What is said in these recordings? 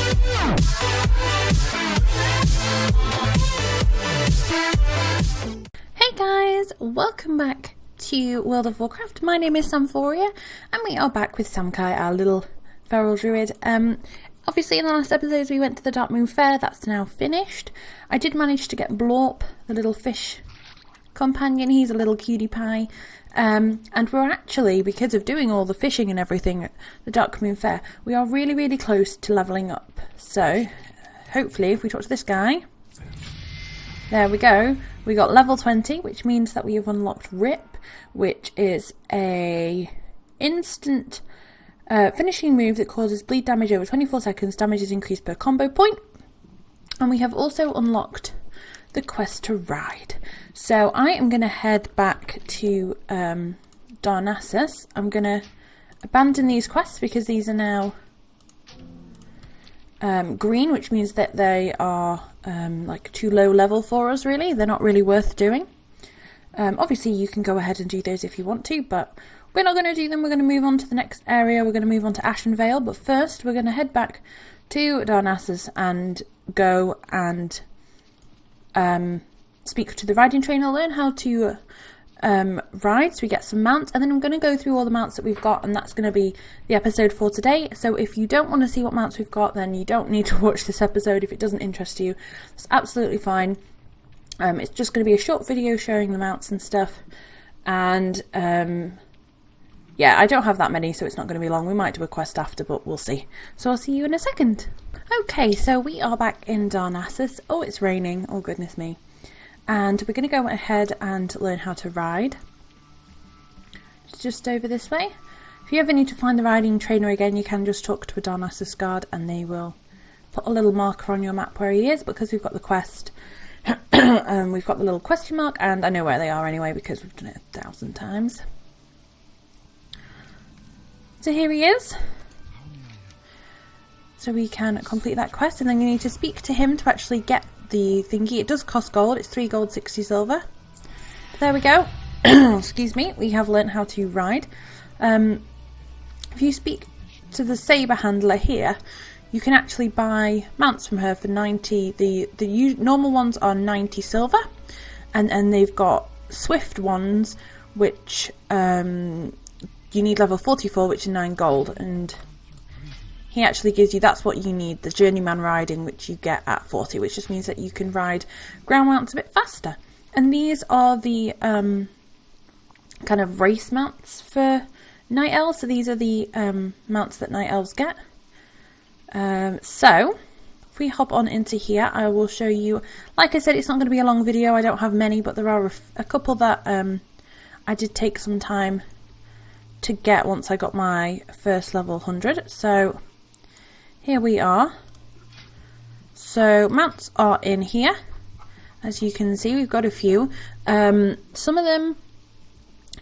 Hey guys, welcome back to World of Warcraft. My name is Samphorea and we are back with Samkaaii, our little feral druid. Obviously in the last episodes we went to the Darkmoon Fair, that's now finished. I did manage to get Blorp, the little fish companion, he's a little cutie pie. And we're actually, because of doing all the fishing and everything at the Darkmoon Fair, we are really close to levelling up. So, hopefully if we talk to this guy, there we go. We got level 20, which means that we have unlocked Rip, which is a instant finishing move that causes bleed damage over 24 seconds. Damage is increased per combo point. And we have also unlocked the quest to ride. So I am going to head back to Darnassus. I'm going to abandon these quests because these are now green, which means that they are like too low level for us, really. They're not really worth doing. Obviously you can go ahead and do those if you want to, but we're not going to do them. We're going to move on to the next area. We're going to move on to Ashenvale, but first we're going to head back to Darnassus and go and speak to the riding trainer, learn how to ride so we get some mounts, and then I'm going to go through all the mounts that we've got, and that's going to be the episode for today. So if you don't want to see what mounts we've got, then you don't need to watch this episode. If it doesn't interest you, it's absolutely fine. It's just going to be a short video showing the mounts and stuff, and yeah, I don't have that many, so it's not going to be long. We might do a quest after, but we'll see. So I'll see you in a second. Okay, so we are back in Darnassus. Oh, it's raining. Oh, goodness me. And we're going to go ahead and learn how to ride. It's just over this way. If you ever need to find the riding trainer again, you can just talk to a Darnassus guard and they will put a little marker on your map where he is, because we've got the quest. We've got the little question mark, and I know where they are anyway because we've done it 1,000 times. So here he is. So we can complete that quest, and then you need to speak to him to actually get the thingy. It does cost gold. It's 3 gold, 60 silver. There we go. Excuse me. We have learnt how to ride. If you speak to the saber handler here, you can actually buy mounts from her for 90. The normal ones are 90 silver, and they've got swift ones, which you need level 44, which is 9 gold, and he actually gives you, that's what you need, the journeyman riding, which you get at 40, which just means that you can ride ground mounts a bit faster. And these are the kind of race mounts for night elves, so these are the mounts that night elves get. So if we hop on into here, I will show you, like I said, it's not going to be a long video. I don't have many, but there are a couple that I did take some time to get once I got my first level 100. So here we are. So mounts are in here. As you can see, we've got a few. Some of them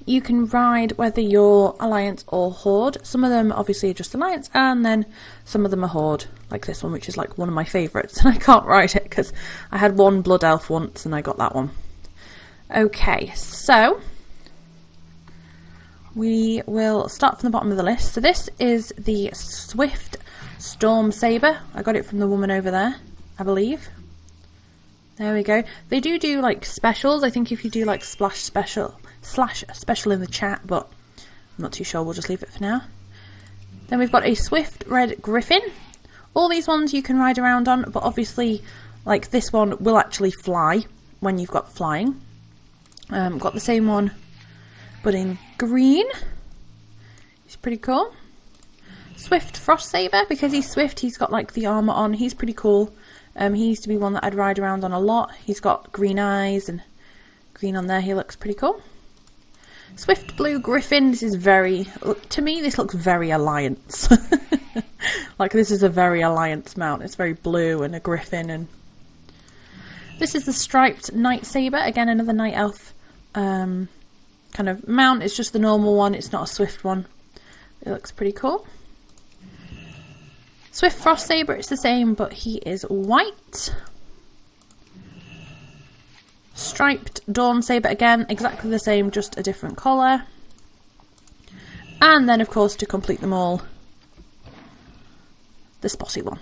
you can ride whether you're Alliance or Horde. Some of them obviously are just Alliance, and then some of them are Horde, like this one, which is like one of my favourites, and I can't ride it because I had one Blood Elf once and I got that one. Okay, so we will start from the bottom of the list. So this is the Swift Storm Saber. I got it from the woman over there, I believe. There we go. They do like specials. I think if you do like /special in the chat, but I'm not too sure. We'll just leave it for now. Then we've got a Swift Red Griffin. All these ones you can ride around on, but obviously like this one will actually fly when you've got flying. Got the same one but in green. He's pretty cool. Swift Frost Saber, because he's swift, he's got like the armour on. He's pretty cool. He used to be one that I'd ride around on a lot. He's got green eyes and green on there. He looks pretty cool. Swift Blue Griffin. This is very, to me this looks very Alliance. Like this is a very Alliance mount. It's very blue and a griffin. And this is the Striped Night Saber. Again, another Night Elf kind of mount. It's just the normal one. It's not a swift one. It looks pretty cool. Swift Frost Saber, it's the same, but he is white. Striped Dawn Saber, again, exactly the same, just a different colour. And then, of course, to complete them all, the spotty one.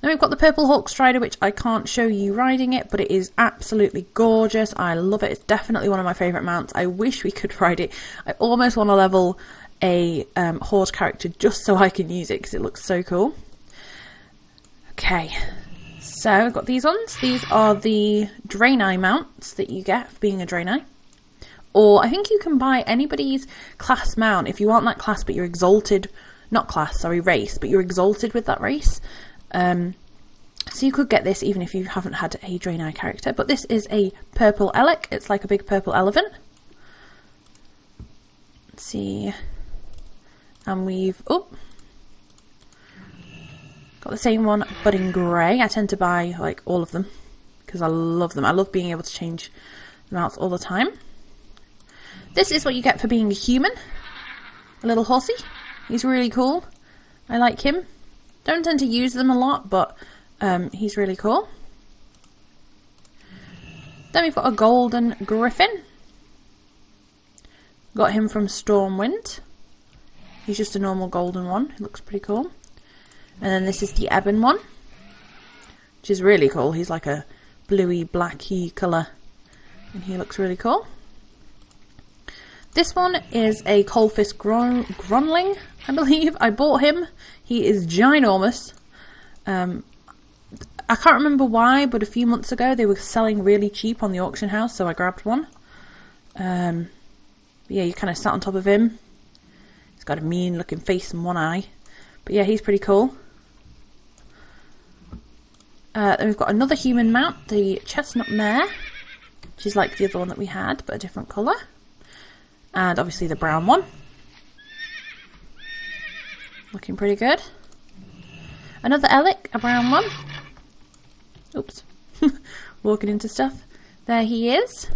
Then we've got the purple Hawk Strider, which I can't show you riding it, but it is absolutely gorgeous. I love it. It's definitely one of my favourite mounts. I wish we could ride it. I almost want to level a Horde character just so I can use it because it looks so cool. Okay, so we've got these ones. These are the Draenei mounts that you get for being a Draenei. Or I think you can buy anybody's class mount if you aren't that class but you're exalted, not class, sorry, race, but you're exalted with that race. So you could get this even if you haven't had a Draenei character. But this is a purple Elec. It's like a big purple elephant. Let's see. And we've got the same one but in grey. I tend to buy like all of them because I love them. I love being able to change them out all the time. This is what you get for being a human. A little horsey. He's really cool. I like him. Don't tend to use them a lot, but he's really cool. Then we've got a golden griffin. Got him from Stormwind. He's just a normal golden one. He looks pretty cool. And then this is the ebon one, which is really cool. He's like a bluey, blacky colour, and he looks really cool. This one is a Coalfist Gronling, I believe. I bought him. He is ginormous. I can't remember why, but a few months ago they were selling really cheap on the auction house, so I grabbed one. Yeah, you kind of sat on top of him. He's got a mean looking face and one eye. But yeah, he's pretty cool. Then we've got another human mount, the Chestnut Mare, which is like the other one that we had, but a different colour. And obviously the brown one. Looking pretty good. Another Elec, a brown one. Oops. Walking into stuff. There he is.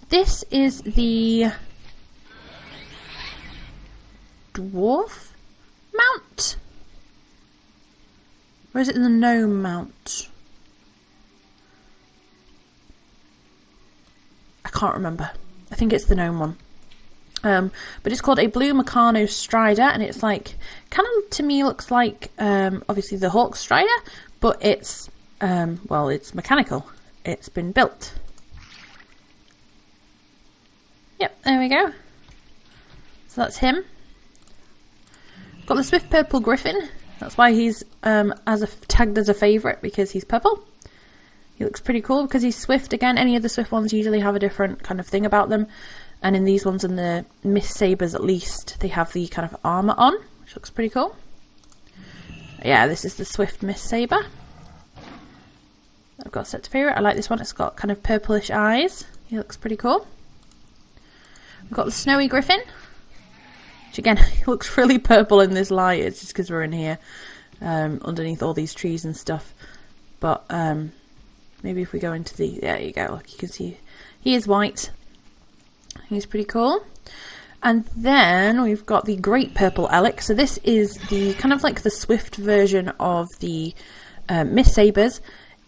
This is the dwarf mount? Or is it the gnome mount? I can't remember. I think it's the gnome one. But it's called a Blue Meccano Strider, and it's like, kind of to me looks like, obviously the Hawk Strider, but it's, well, it's mechanical. It's been built. Yep, there we go. So that's him. Got the Swift Purple Griffin. That's why he's tagged as a favourite, because he's purple. He looks pretty cool because he's swift. Again, any of the swift ones usually have a different kind of thing about them. And in these ones, in the Mist Sabers at least, they have the kind of armour on, which looks pretty cool. Yeah, this is the Swift Mist Saber. I've got set to favourite. I like this one. It's got kind of purplish eyes. He looks pretty cool. We've got the Snowy Griffin, which again, looks really purple in this light. It's just because we're in here, underneath all these trees and stuff. But maybe if we go into the, there you go, like you can see, he is white. He's pretty cool. And then we've got the Great Purple Elec. So this is the kind of like the swift version of the Mist Sabers.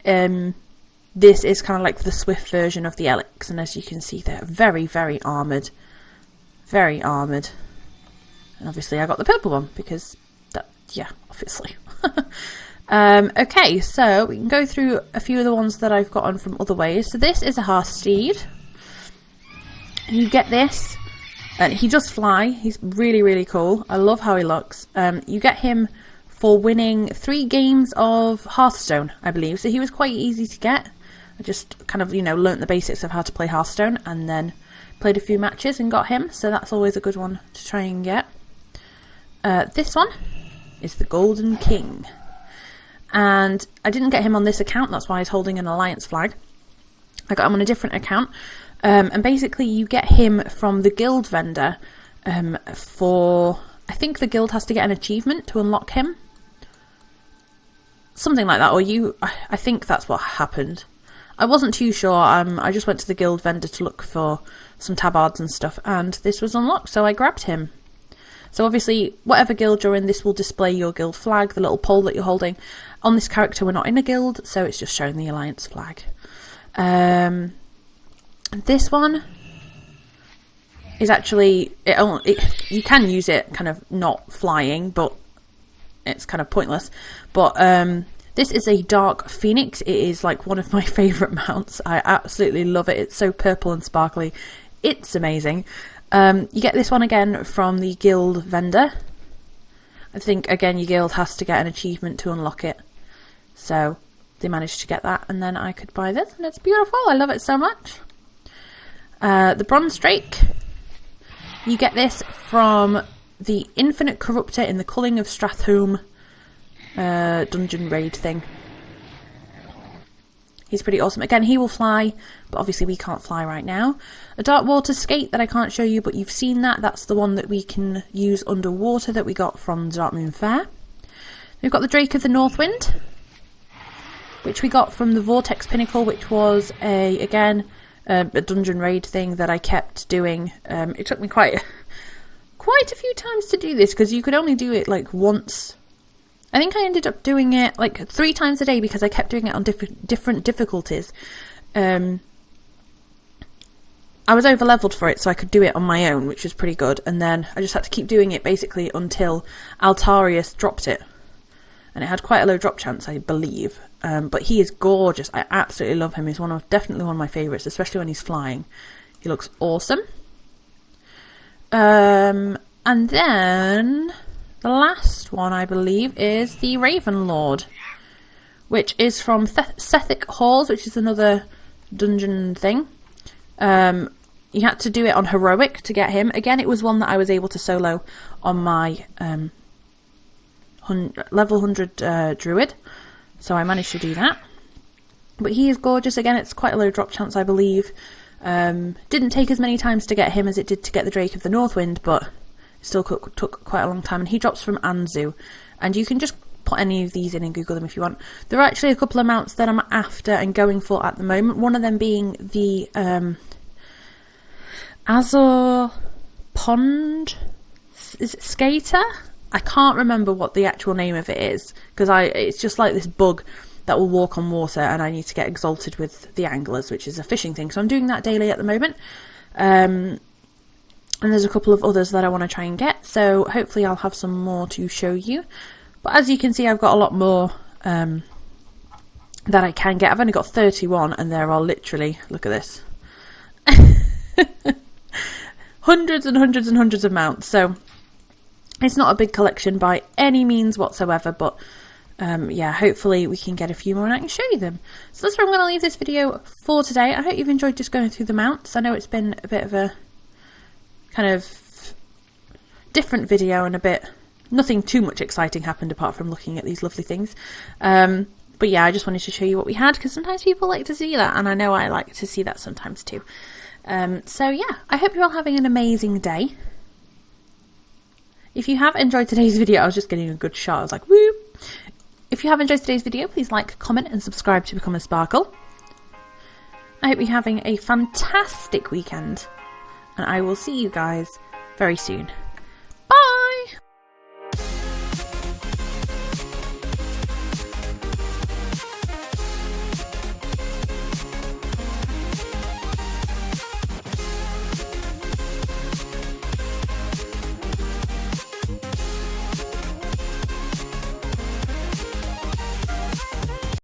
This is kind of like the swift version of the Elecs, and as you can see, they're very, very armoured. Very armoured. And obviously I got the purple one because that, yeah, obviously. Okay, so we can go through a few of the ones that I've gotten from other ways. So this is a Hearth Steed. You get this, and he does fly. He's really, really cool. I love how he looks. You get him for winning 3 games of Hearthstone, I believe. So he was quite easy to get. I just kind of, you know, learnt the basics of how to play Hearthstone and then played a few matches and got him. So that's always a good one to try and get. This one is the Golden King. And I didn't get him on this account. That's why he's holding an alliance flag. I got him on a different account. And basically you get him from the guild vendor for, I think the guild has to get an achievement to unlock him. Something like that, or I think that's what happened. I wasn't too sure. I just went to the guild vendor to look for some tabards and stuff, and this was unlocked, so I grabbed him. So obviously, whatever guild you're in, this will display your guild flag, the little pole that you're holding. On this character, we're not in a guild, so it's just showing the alliance flag. This one is actually, you can use it kind of not flying, but it's kind of pointless. But This is a Dark Phoenix. It is like one of my favourite mounts. I absolutely love it. It's so purple and sparkly. It's amazing. You get this one again from the guild vendor. I think, again, your guild has to get an achievement to unlock it. So they managed to get that, and then I could buy this, and it's beautiful. I love it so much. The Bronze Drake. You get this from the Infinite Corruptor in the Culling of Stratholme dungeon raid thing. He's pretty awesome. Again, he will fly, but obviously we can't fly right now. A Dark Water Skate that I can't show you, but you've seen that. That's the one that we can use underwater that we got from Dark Moon Fair. We've got the Drake of the Northwind, which we got from the Vortex Pinnacle, which was a dungeon raid thing that I kept doing. It took me quite a few times to do this, because you could only do it like once. I think I ended up doing it like 3 times a day because I kept doing it on different difficulties. I was over leveled for it, so I could do it on my own, which was pretty good. And then I just had to keep doing it basically until Altarius dropped it. And it had quite a low drop chance, I believe. But he is gorgeous. I absolutely love him. He's definitely one of my favourites, especially when he's flying. He looks awesome. And then the last one, I believe, is the Raven Lord, which is from Sethic Halls, which is another dungeon thing. You had to do it on Heroic to get him. Again, it was one that I was able to solo on my level 100 Druid, so I managed to do that. But he is gorgeous. Again, it's quite a low drop chance, I believe. Didn't take as many times to get him as it did to get the Drake of the Northwind, but it still took quite a long time. And he drops from Anzu, and you can just put any of these in and Google them if you want. There are actually a couple of mounts that I'm after and going for at the moment. One of them being the Azure Pond Skater. I can't remember what the actual name of it is, because it's just like this bug that will walk on water, and I need to get exalted with the anglers, which is a fishing thing. So I'm doing that daily at the moment. And there's a couple of others that I want to try and get, so hopefully I'll have some more to show you. But as you can see, I've got a lot more that I can get. I've only got 31, and there are literally, look at this, hundreds and hundreds and hundreds of mounts. So it's not a big collection by any means whatsoever, but yeah, hopefully we can get a few more and I can show you them. So that's where I'm going to leave this video for today. I hope you've enjoyed just going through the mounts. I know it's been a bit of a kind of different video, and nothing too much exciting happened apart from looking at these lovely things. But yeah, I just wanted to show you what we had, because sometimes people like to see that, and I know I like to see that sometimes too. So yeah, I hope you're all having an amazing day. If you have enjoyed today's video, I was just getting a good shot, I was like, woo! If you have enjoyed today's video, please like, comment and subscribe to become a Sparkle. I hope you're having a fantastic weekend, and I will see you guys very soon.